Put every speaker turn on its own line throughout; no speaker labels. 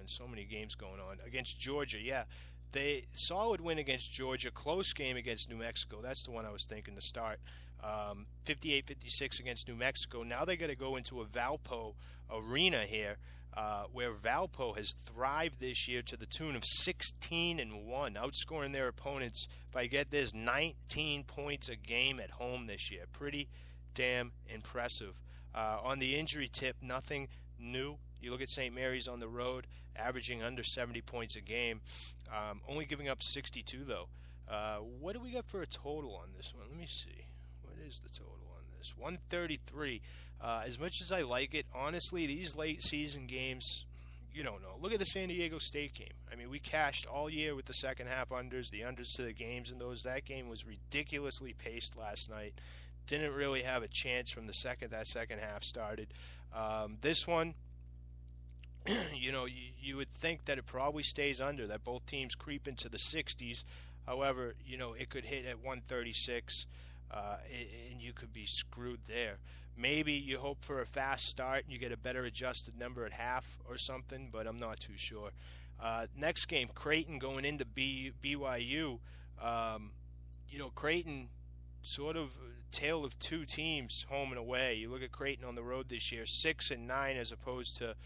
on. So many games going on. Against Georgia, yeah. They solid win against Georgia, close game against New Mexico. That's the one I was thinking to start. 58-56 against New Mexico. Now they got to go into a Valpo arena here, where Valpo has thrived this year to the tune of 16-1, outscoring their opponents by, get this, 19 points a game at home this year. Pretty damn impressive. On the injury tip, nothing new. You look at St. Mary's on the road, averaging under 70 points a game, only giving up 62 though. What do we got for a total on this one? Let me see. What is the total on this? 133. As much as I like it, honestly, these late season games, you don't know. Look at the San Diego State game. I mean, we cashed all year with the second half unders, the unders to the games, and that game was ridiculously paced last night. Didn't really have a chance from the second that second half started. This one, you would think that it probably stays under, that both teams creep into the 60s. However, it could hit at 136, and you could be screwed there. Maybe you hope for a fast start and you get a better adjusted number at half or something, but I'm not too sure. Next game, Creighton going into BYU. Creighton, sort of tale of two teams, home and away. You look at Creighton on the road this year, 6-9 as opposed to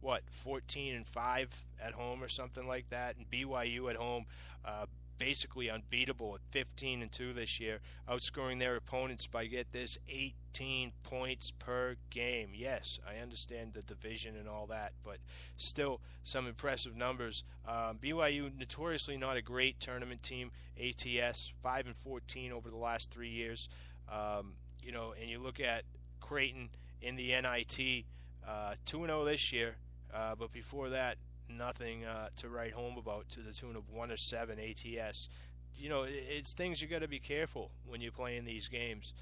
14-5 at home or something like that, and BYU at home basically unbeatable at 15-2 this year, outscoring their opponents by, get this, 18 points per game. Yes, I understand the division and all that, but still some impressive numbers. BYU, notoriously not a great tournament team. ATS 5-14 over the last 3 years. And you look at Creighton in the NIT, 2-0 this year. But before that, nothing to write home about, to the tune of 1-7 ATS. It's things you got to be careful when you're playing these games.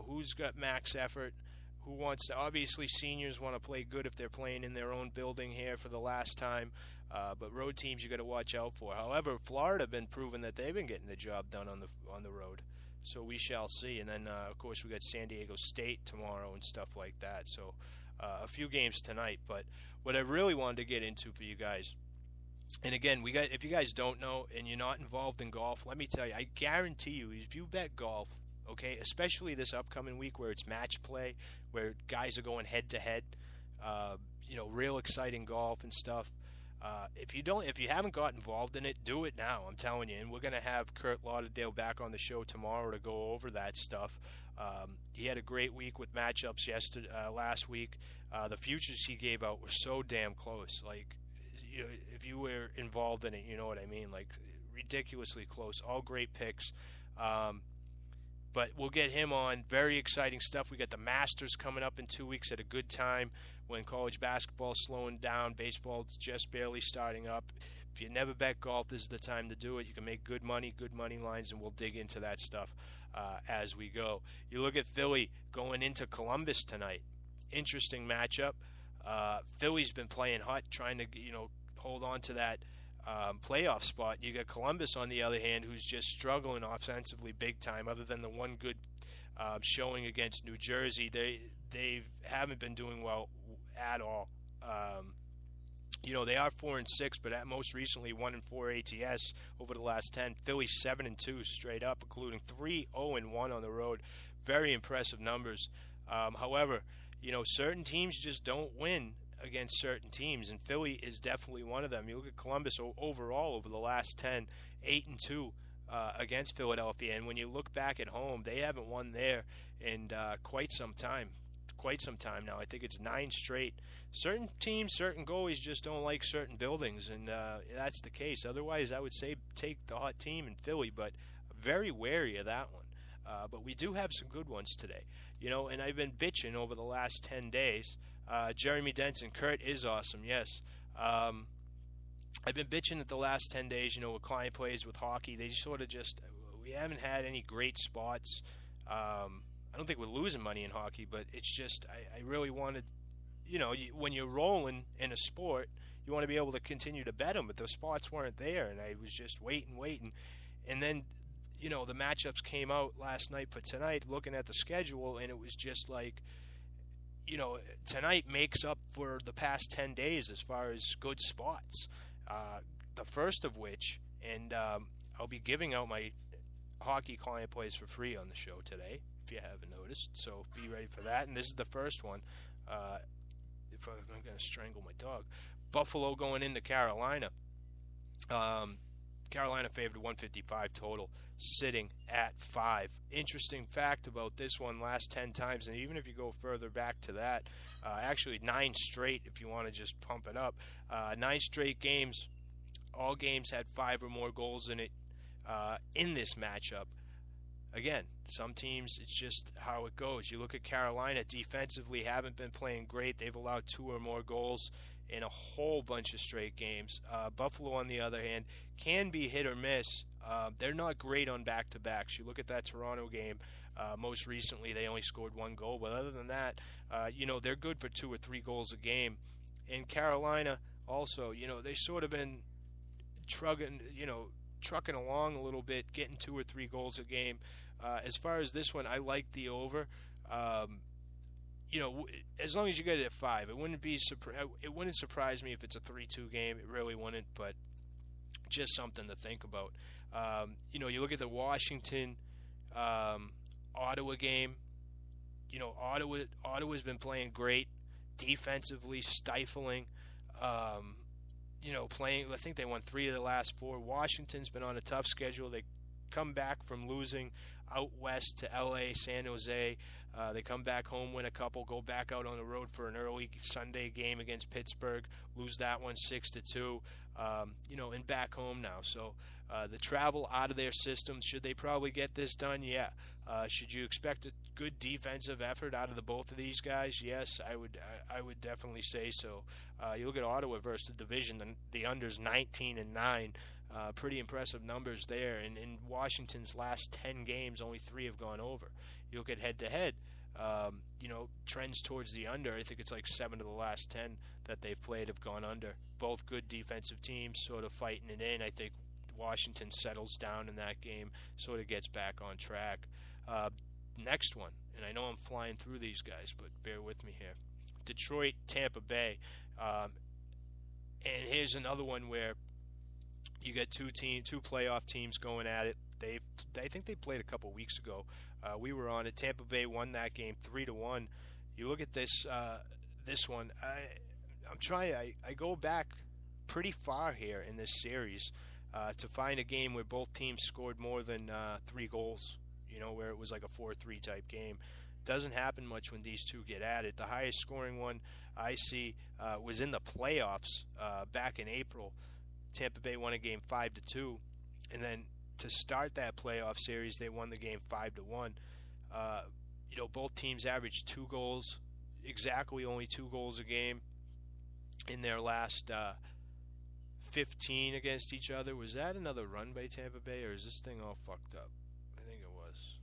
Who's got max effort? Who wants to? Obviously, seniors want to play good if they're playing in their own building here for the last time. But road teams you got to watch out for. However, Florida have been proven that they've been getting the job done on the road. So we shall see. And then, of course, we got San Diego State tomorrow and stuff like that. So a few games tonight. But what I really wanted to get into for you guys, and again, if you guys don't know and you're not involved in golf, let me tell you, I guarantee you, if you bet golf, okay, especially this upcoming week where it's match play, where guys are going head to head, real exciting golf and stuff. If you haven't got involved in it, do it now. I'm telling you. And we're going to have Kurt Lauderdale back on the show tomorrow to go over that stuff. He had a great week with matchups last week. The futures he gave out were so damn close. Like, if you were involved in it, you know what I mean. Like, ridiculously close. All great picks. But we'll get him on. Very exciting stuff. We got the Masters coming up in 2 weeks at a good time when college basketball's slowing down. Baseball's just barely starting up. If you never bet golf, this is the time to do it. You can make good money lines, and we'll dig into that stuff as we go. You look at Philly going into Columbus tonight. Interesting matchup. Philly's been playing hot, trying to hold on to that playoff spot. You got Columbus on the other hand, who's just struggling offensively big time. Other than the one good showing against New Jersey, they haven't been doing well at all. They are 4-6, but most recently 1-4 ATS over the last 10. Philly 7-2 straight up, including 3-0-1 on the road. Very impressive numbers. However, certain teams just don't win against certain teams, and Philly is definitely one of them. You look at Columbus overall over the last 10, 8-2 against Philadelphia, and when you look back at home, they haven't won there in quite some time now. I think it's 9 straight. Certain teams, certain goalies just don't like certain buildings, and that's the case. Otherwise, I would say take the hot team in Philly, but very wary of that one. But we do have some good ones today. And I've been bitching over the last 10 days. Jeremy Denson, Kurt is awesome, yes. I've been bitching at the last 10 days, with client plays with hockey. They we haven't had any great spots. I don't think we're losing money in hockey, but it's just, I really wanted, when you're rolling in a sport, you want to be able to continue to bet them, but the spots weren't there, and I was just waiting. And then, the matchups came out last night for tonight, looking at the schedule, and it was just like, tonight makes up for the past 10 days as far as good spots. The first of which, and I'll be giving out my hockey client plays for free on the show today, if you haven't noticed. So be ready for that. And this is the first one. If I'm going to strangle my dog. Buffalo going into Carolina. Carolina favored 155 total, sitting at 5. Interesting fact about this one: last 10 times, and even if you go further back to that, actually 9 straight if you want to just pump it up. 9 straight games, all games had 5 or more goals in it in this matchup. Again, some teams, it's just how it goes. You look at Carolina, defensively haven't been playing great. They've allowed 2 or more goals in a whole bunch of straight games. Buffalo, on the other hand, can be hit or miss. They're not great on back-to-backs. You look at that Toronto game, most recently they only scored 1 goal. But other than that, they're good for 2 or 3 goals a game. And Carolina also, they sort of been trucking along a little bit, getting 2 or 3 goals a game. As far as this one, I like the over. As long as you get it at 5, it wouldn't surprise me if it's a 3-2 game. It really wouldn't, but just something to think about. You look at the Washington Ottawa game. Ottawa's been playing great defensively, stifling. Playing. I think they won 3 of the last 4. Washington's been on a tough schedule. They come back from losing out west to LA, San Jose. They come back home, win a couple, go back out on the road for an early Sunday game against Pittsburgh, lose that one 6-2, and back home now. So the travel out of their system, should they probably get this done? Yeah. Should you expect a good defensive effort out of the both of these guys? Yes, I would definitely say so. You look at Ottawa versus the division, the under's 19-9. Pretty impressive numbers there. And in Washington's last 10 games, only 3 have gone over. You look at head-to-head, trends towards the under. I think it's like 7 of the last 10 that they've played have gone under. Both good defensive teams sort of fighting it in. I think Washington settles down in that game, sort of gets back on track. Next one, and I know I'm flying through these guys, but bear with me here. Detroit, Tampa Bay. And here's another one where you get two playoff teams going at it. I think they played a couple weeks ago. We were on it. Tampa Bay won that game 3-1. You look at this one. I go back pretty far here in this series to find a game where both teams scored more than 3 goals. Where it was like a 4-3 type game. Doesn't happen much when these two get at it. The highest scoring one I see was in the playoffs back in April. Tampa Bay won a game 5-2, and then to start that playoff series, they won the game 5-1. Both teams averaged 2 goals, exactly only 2 goals a game in their last 15 against each other. Was that another run by Tampa Bay, or is this thing all fucked up? I think it was.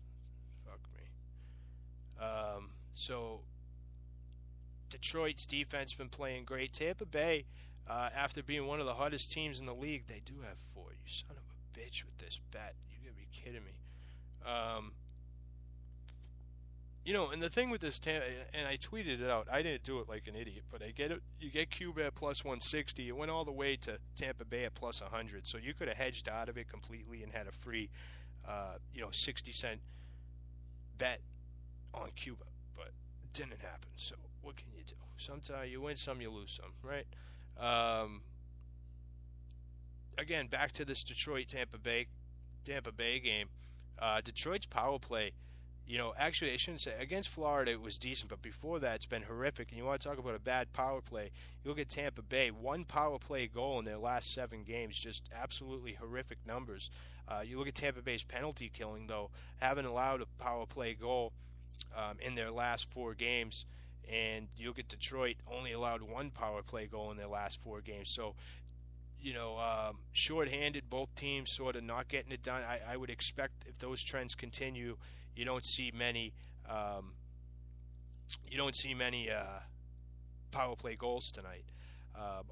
Fuck me. So Detroit's defense been playing great. Tampa Bay, after being one of the hottest teams in the league, they do have 4. You son of a bitch with this bet. You gotta be kidding me. And the thing with this, and I tweeted it out. I didn't do it like an idiot, but I get it. You get Cuba at plus 160. It went all the way to Tampa Bay at plus 100. So you could have hedged out of it completely and had a free, 60-cent bet on Cuba, but it didn't happen. So what can you do? Sometimes you win some, you lose some, right? Again, back to this Detroit-Tampa Bay game. Detroit's power play, actually I shouldn't say, against Florida it was decent, but before that it's been horrific. And you want to talk about a bad power play, you look at Tampa Bay, 1 power play goal in their last 7 games, just absolutely horrific numbers. You look at Tampa Bay's penalty killing, though, haven't allowed a power play goal in their last 4 games. And you look at Detroit, only allowed 1 power play goal in their last 4 games. So, short-handed, both teams sort of not getting it done. I would expect if those trends continue, you don't see many power play goals tonight.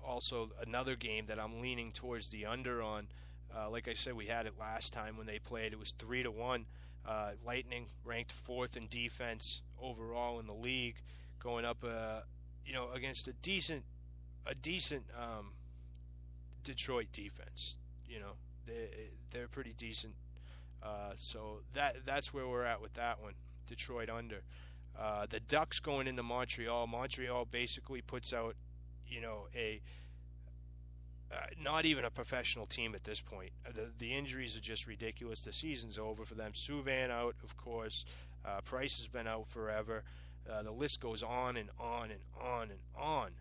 Also, another game that I'm leaning towards the under on. Like I said, we had it last time when they played. It was 3-1. Lightning ranked 4th in defense overall in the league. going up, against a decent Detroit defense. They're pretty decent. So that's where we're at with that one. Detroit under. The Ducks going into Montreal. Montreal basically puts out, a not even a professional team at this point. The injuries are just ridiculous. The season's over for them. Subban out, of course. Price has been out forever. The list goes on and on and on and on.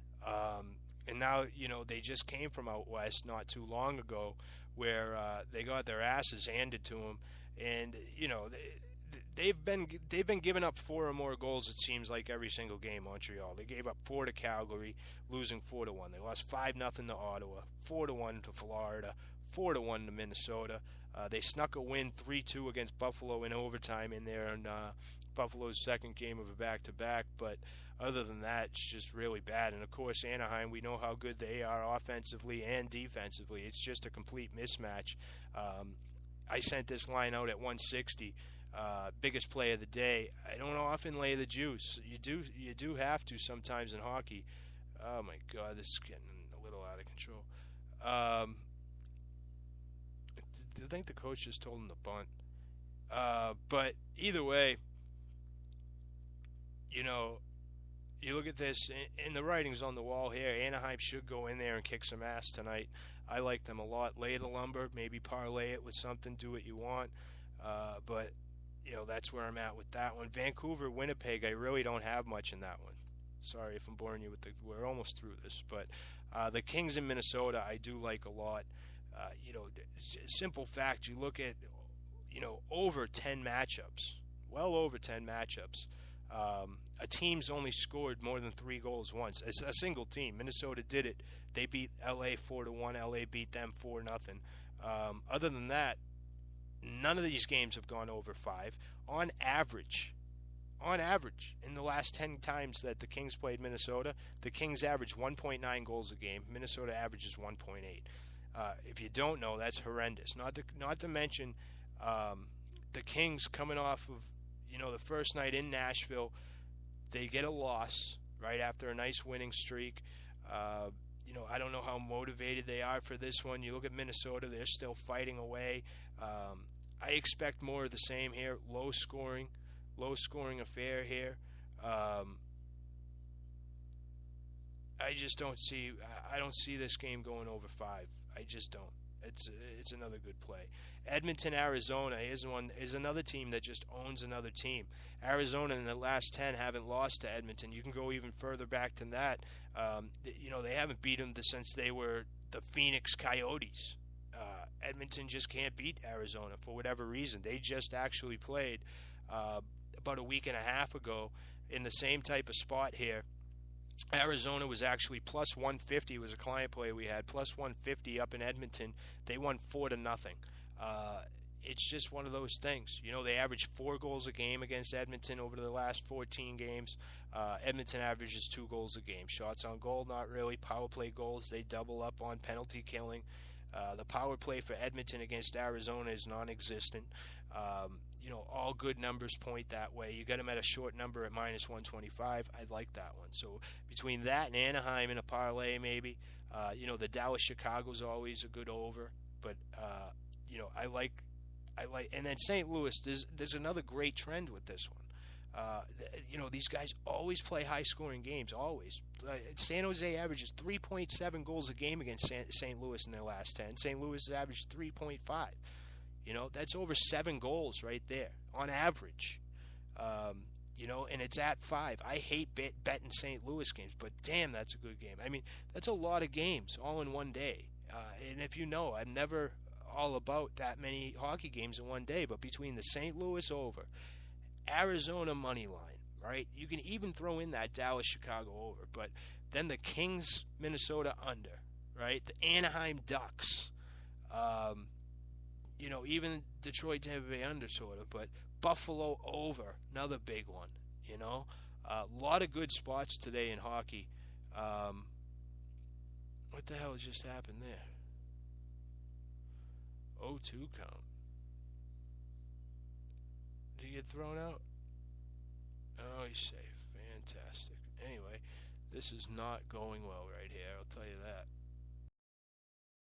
And now, they just came from out west not too long ago where they got their asses handed to them. And, they've been giving up 4 or more goals, it seems like, every single game, Montreal. They gave up 4 to Calgary, losing 4-1. They lost 5-0 to Ottawa, 4-1 to Florida, 4-1 to Minnesota. They snuck a win 3-2 against Buffalo in overtime in there in Buffalo's second game of a back-to-back. But other than that, it's just really bad. And, of course, Anaheim, we know how good they are offensively and defensively. It's just a complete mismatch. I sent this line out at 160. Biggest play of the day. I don't often lay the juice. You do have to sometimes in hockey. Oh my God, this is getting a little out of control. I think the coach just told him to bunt. But either way, you look at this, and the writing's on the wall here. Anaheim should go in there and kick some ass tonight. I like them a lot. Lay the lumber, maybe parlay it with something. Do what you want. But that's where I'm at with that one. Vancouver, Winnipeg, I really don't have much in that one. Sorry if I'm boring you we're almost through this. But the Kings in Minnesota, I do like a lot. Simple fact, you look at, over 10 matchups, well over 10 matchups. A team's only scored more than 3 goals once. It's a single team. Minnesota did it. They beat LA 4-1. LA beat them 4-0. Other than that, none of these games have gone over 5. On average, in the last 10 times that the Kings played Minnesota, the Kings average 1.9 goals a game. Minnesota averages 1.8. If you don't know, that's horrendous. Not to mention the Kings coming off of the first night in Nashville, they get a loss right after a nice winning streak. I don't know how motivated they are for this one. You look at Minnesota, they're still fighting away. I expect more of the same here. Low scoring affair here. I just don't see. I don't see this game going over 5. I just don't. It's another good play. Edmonton, Arizona is another team that just owns another team. Arizona in the last 10 haven't lost to Edmonton. You can go even further back than that. They haven't beaten them since they were the Phoenix Coyotes. Edmonton just can't beat Arizona for whatever reason. They just actually played about a week and a half ago in the same type of spot here. Arizona was actually plus 150. It was a client play we had, plus 150 up in Edmonton. They won 4-0. It's just one of those things. They averaged 4 goals a game against Edmonton over the last 14 games. Edmonton averages 2 goals a game. Shots on goal, not really. Power play goals, they double up on penalty killing. The power play for Edmonton against Arizona is non-existent. All good numbers point that way. You got them at a short number at minus 125. I like that one. So between that and Anaheim in a parlay, maybe. The Dallas-Chicago's always a good over. But I like, and then St. Louis. There's another great trend with this one. These guys always play high-scoring games, always. San Jose averages 3.7 goals a game against St. Louis in their last 10. St. Louis has averaged 3.5. That's over 7 goals right there on average. And it's at 5. I hate betting St. Louis games, but damn, that's a good game. I mean, that's a lot of games all in one day. And if I'm never all about that many hockey games in one day, but between the St. Louis over, Arizona money line, right? You can even throw in that Dallas-Chicago over, but then the Kings Minnesota under, right? The Anaheim Ducks, even Detroit Tampa Bay under sort of, but Buffalo over, another big one, A lot of good spots today in hockey. What the hell just happened there? 0-2 count. Did he get thrown out? Oh, he's safe. Fantastic. Anyway, this is not going well right here, I'll tell you that.